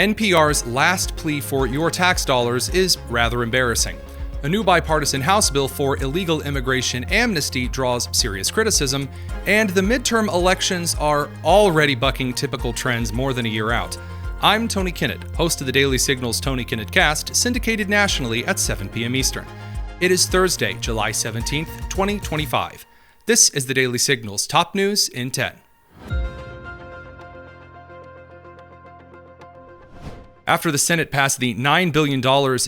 NPR's last plea for your tax dollars is rather embarrassing. A new bipartisan House bill for illegal immigration amnesty draws serious criticism, and the midterm elections are already bucking typical trends more than a year out. I'm Tony Kinnett, host of the Daily Signal's Tony Kinnett Cast, syndicated nationally at 7 p.m. Eastern. It is Thursday, July 17th, 2025. This is the Daily Signal's top news in 10. After the Senate passed the $9 billion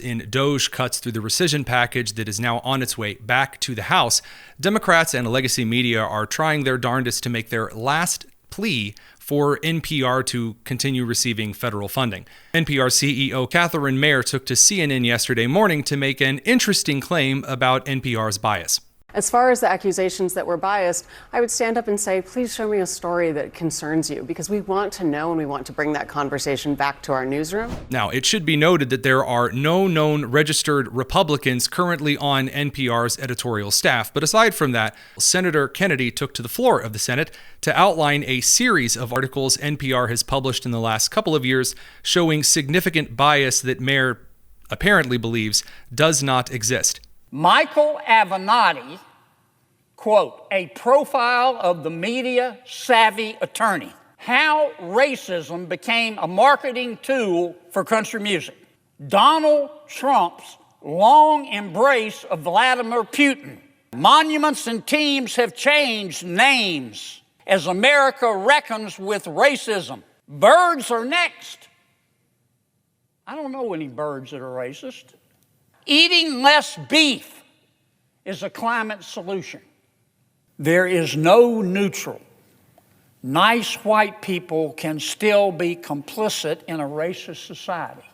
in DOGE cuts through the rescission package that is now on its way back to the House, Democrats and legacy media are trying their darndest to make their last plea for NPR to continue receiving federal funding. NPR CEO Catherine Mayer took to CNN yesterday morning to make an interesting claim about NPR's bias. As far as the accusations that we're biased, I would stand up and say, please show me a story that concerns you, because we want to know and we want to bring that conversation back to our newsroom. Now, it should be noted that there are no known registered Republicans currently on NPR's editorial staff. But aside from that, Senator Kennedy took to the floor of the Senate to outline a series of articles NPR has published in the last couple of years showing significant bias that Mayer apparently believes does not exist. Michael Avenatti, quote, a profile of the media-savvy attorney. How racism became a marketing tool for country music. Donald Trump's long embrace of Vladimir Putin. Monuments and teams have changed names as America reckons with racism. Birds are next. I don't know any birds that are racist. Eating less beef is a climate solution. There is no neutral. Nice white people can still be complicit in a racist society.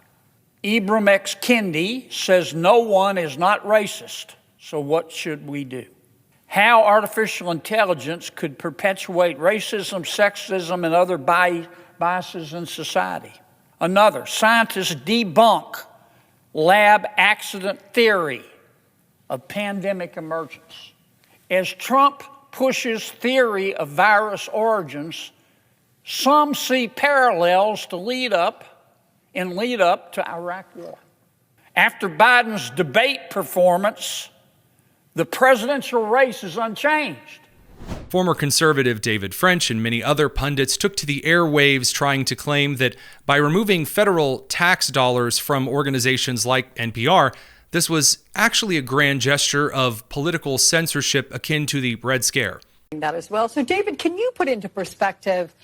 Ibram X. Kendi says no one is not racist, so what should we do? How artificial intelligence could perpetuate racism, sexism, and other biases in society. Another, scientists debunk lab accident theory of pandemic emergence. As Trump pushes theory of virus origins, some see parallels to lead up to Iraq war. After Biden's debate performance, the presidential race is unchanged. Former conservative David French and many other pundits took to the airwaves trying to claim that by removing federal tax dollars from organizations like NPR, this was actually a grand gesture of political censorship akin to the Red Scare. That as well. So, David, can you put into perspective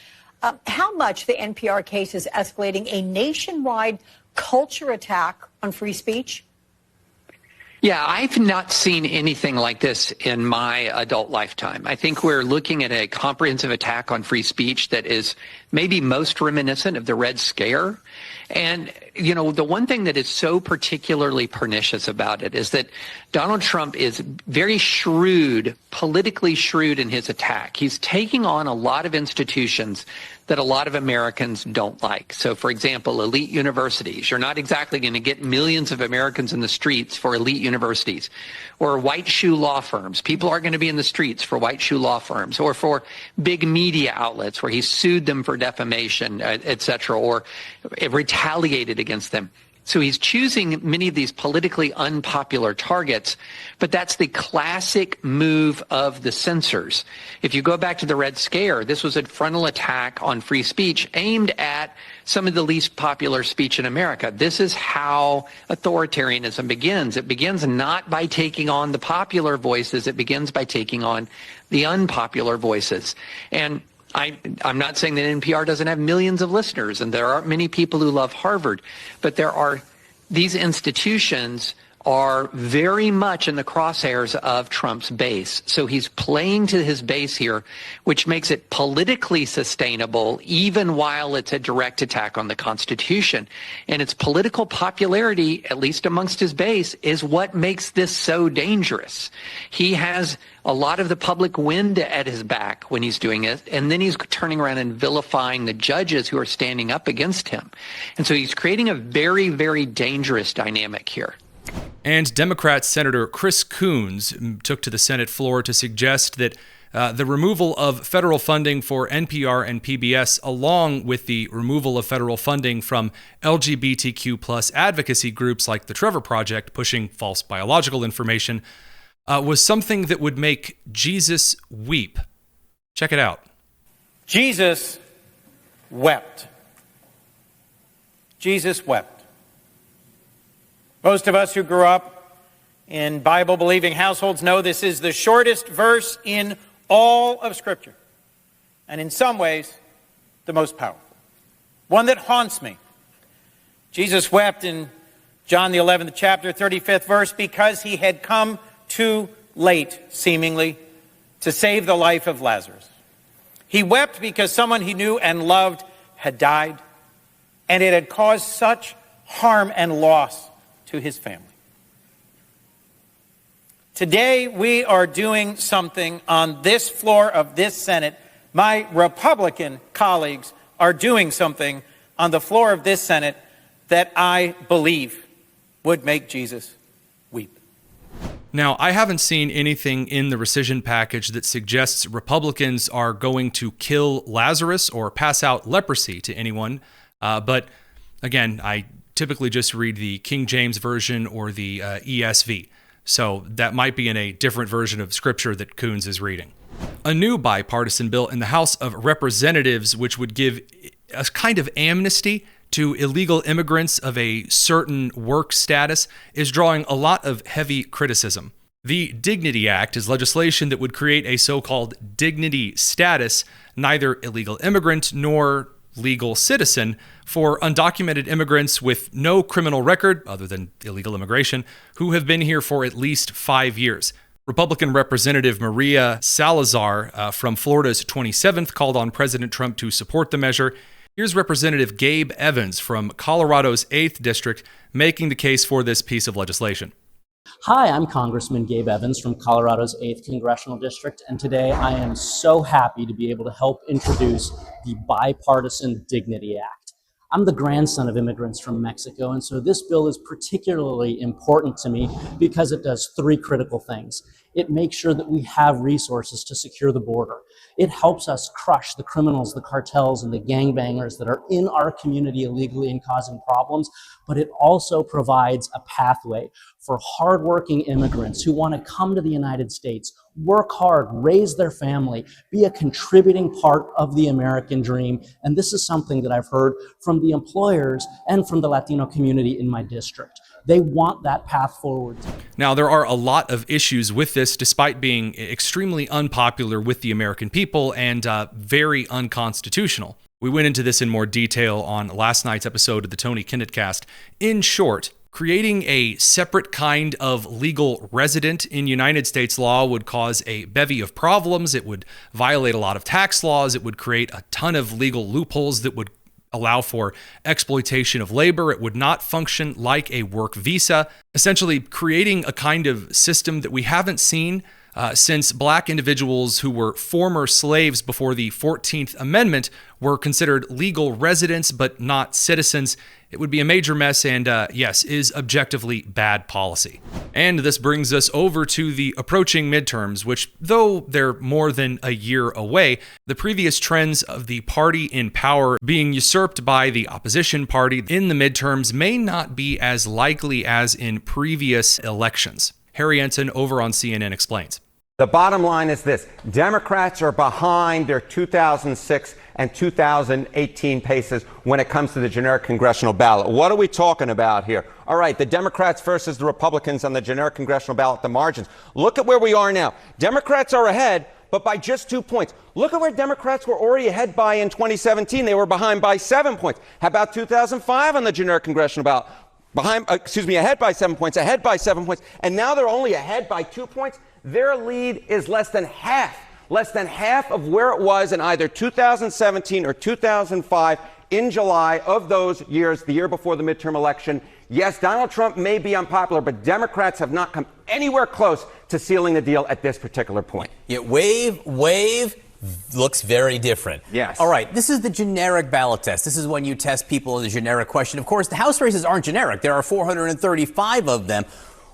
how much the NPR case is escalating a nationwide culture attack on free speech? Yeah, I've not seen anything like this in my adult lifetime. I think we're looking at a comprehensive attack on free speech that is maybe most reminiscent of the Red Scare. And, you know, the one thing that is so particularly pernicious about it is that Donald Trump is very shrewd, politically shrewd in his attack. He's taking on a lot of institutions that a lot of Americans don't like. So, for example, elite universities. You're not exactly going to get millions of Americans in the streets for elite universities. Or white shoe law firms. People aren't going to be in the streets for white shoe law firms. Or for big media outlets where he sued them for defamation, et cetera, or retaliated against them. So he's choosing many of these politically unpopular targets, but that's the classic move of the censors. If you go back to the Red Scare, this was a frontal attack on free speech aimed at some of the least popular speech in America. This is how authoritarianism begins. It begins not by taking on the popular voices, it begins by taking on the unpopular voices. And I'm not saying that NPR doesn't have millions of listeners, and there aren't many people who love Harvard, but these institutions are very much in the crosshairs of Trump's base. So he's playing to his base here, which makes it politically sustainable, even while it's a direct attack on the Constitution. And its political popularity, at least amongst his base, is what makes this so dangerous. He has a lot of the public wind at his back when he's doing it, and then he's turning around and vilifying the judges who are standing up against him. And so he's creating a very, very dangerous dynamic here. And Democrat Senator Chris Coons took to the Senate floor to suggest that The removal of federal funding for NPR and PBS, along with the removal of federal funding from LGBTQ plus advocacy groups like the Trevor Project pushing false biological information, was something that would make Jesus weep. Check it out. Jesus wept. Jesus wept. Most of us who grew up in Bible-believing households know this is the shortest verse in all of Scripture, and in some ways, the most powerful. One that haunts me. Jesus wept in John the 11th chapter, 35th verse, because he had come too late, seemingly, to save the life of Lazarus. He wept because someone he knew and loved had died, and it had caused such harm and loss to his family. Today, we are doing something on this floor of this Senate. My Republican colleagues are doing something on the floor of this Senate that I believe would make Jesus weep. Now, I haven't seen anything in the rescission package that suggests Republicans are going to kill Lazarus or pass out leprosy to anyone. But again, I typically just read the King James Version or the ESV. So that might be in a different version of Scripture that Coons is reading. A new bipartisan bill in the House of Representatives, which would give a kind of amnesty to illegal immigrants of a certain work status, is drawing a lot of heavy criticism. The Dignity Act is legislation that would create a so-called dignity status, neither illegal immigrant nor legal citizen, for undocumented immigrants with no criminal record, other than illegal immigration, who have been here for at least 5 years. Republican Representative Maria Salazar from Florida's 27th called on President Trump to support the measure. Here's Representative Gabe Evans from Colorado's 8th District making the case for this piece of legislation. Hi, I'm Congressman Gabe Evans from Colorado's 8th Congressional District, and today I am so happy to be able to help introduce the Bipartisan Dignity Act. I'm the grandson of immigrants from Mexico, and so this bill is particularly important to me because it does three critical things. It makes sure that we have resources to secure the border. It helps us crush the criminals, the cartels, and the gangbangers that are in our community illegally and causing problems, but it also provides a pathway for hardworking immigrants who want to come to the United States, work hard, raise their family, be a contributing part of the American dream. And this is something that I've heard from the employers and from the Latino community in my district. They want that path forward. Now, there are a lot of issues with this, despite being extremely unpopular with the American people and very unconstitutional. We went into this in more detail on last night's episode of the Tony Kinnettcast. In short, creating a separate kind of legal resident in United States law would cause a bevy of problems. It would violate a lot of tax laws. It would create a ton of legal loopholes that would allow for exploitation of labor. It would not function like a work visa, essentially creating a kind of system that we haven't seen since black individuals who were former slaves before the 14th Amendment were considered legal residents but not citizens. It would be a major mess and, yes, is objectively bad policy. And this brings us over to the approaching midterms, which, though they're more than a year away, the previous trends of the party in power being usurped by the opposition party in the midterms may not be as likely as in previous elections. Harry Ensign over on CNN explains. The bottom line is this. Democrats are behind their 2006 and 2018 paces when it comes to the generic congressional ballot. What are we talking about here? All right, the Democrats versus the Republicans on the generic congressional ballot, the margins. Look at where we are now. Democrats are ahead, but by just 2 points. Look at where Democrats were already ahead by in 2017. They were behind by 7 points. How about 2005 on the generic congressional ballot? Ahead by 7 points, ahead by 7 points, and now they're only ahead by 2 points. Their lead is less than half of where it was in either 2017 or 2005 in July of those years, the year before the midterm election. Yes, Donald Trump may be unpopular, but Democrats have not come anywhere close to sealing the deal at this particular point. Yeah, wave looks very different. Yes. All right, this is the generic ballot test. This is when you test people in a generic question. Of course, the House races aren't generic. There are 435 of them.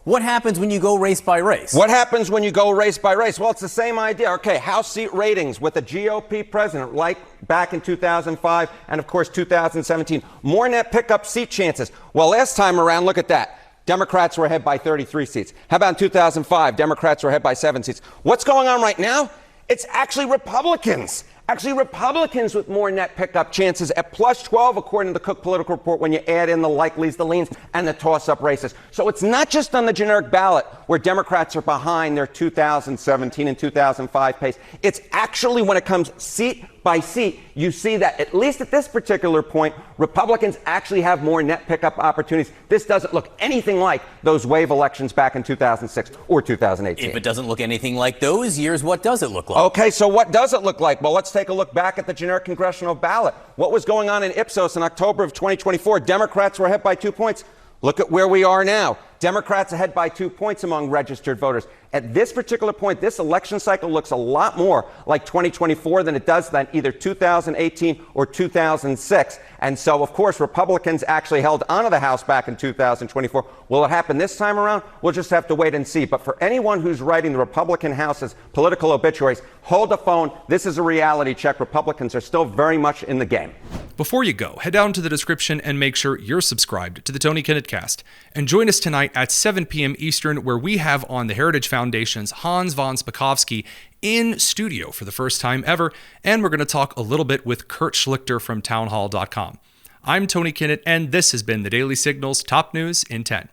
What happens when you go race by race? What happens when you go race by race? Well, it's the same idea. Okay, House seat ratings with a GOP president like back in 2005 and, of course, 2017. More net pickup seat chances. Well, last time around, look at that. Democrats were ahead by 33 seats. How about in 2005? Democrats were ahead by 7 seats. What's going on right now? It's actually Republicans. Actually, Republicans with more net pickup chances at plus 12, according to the Cook Political Report, when you add in the likelies, the leans, and the toss-up races. So it's not just on the generic ballot where Democrats are behind their 2017 and 2005 pace. It's actually when it comes seat by seat, you see that, at least at this particular point, Republicans actually have more net pickup opportunities. This doesn't look anything like those wave elections back in 2006 or 2018. If it doesn't look anything like those years, what does it look like? Okay, so what does it look like? Well, let's take a look back at the generic congressional ballot. What was going on in Ipsos in October of 2024? Democrats were ahead by 2 points. Look at where we are now. Democrats ahead by 2 points among registered voters. At this particular point, this election cycle looks a lot more like 2024 than it does than either 2018 or 2006. And so, of course, Republicans actually held onto the House back in 2024. Will it happen this time around? We'll just have to wait and see. But for anyone who's writing the Republican House's political obituaries, hold the phone. This is a reality check. Republicans are still very much in the game. Before you go, head down to the description and make sure you're subscribed to the Tony Kinnett Cast. And join us tonight at 7 p.m. Eastern, where we have on the Heritage Foundation's Hans von Spakovsky in studio for the first time ever, and we're going to talk a little bit with Kurt Schlichter from townhall.com. I'm Tony Kinnett, and this has been the Daily Signal's Top News in 10.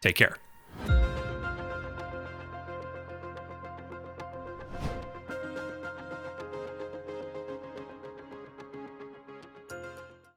Take care.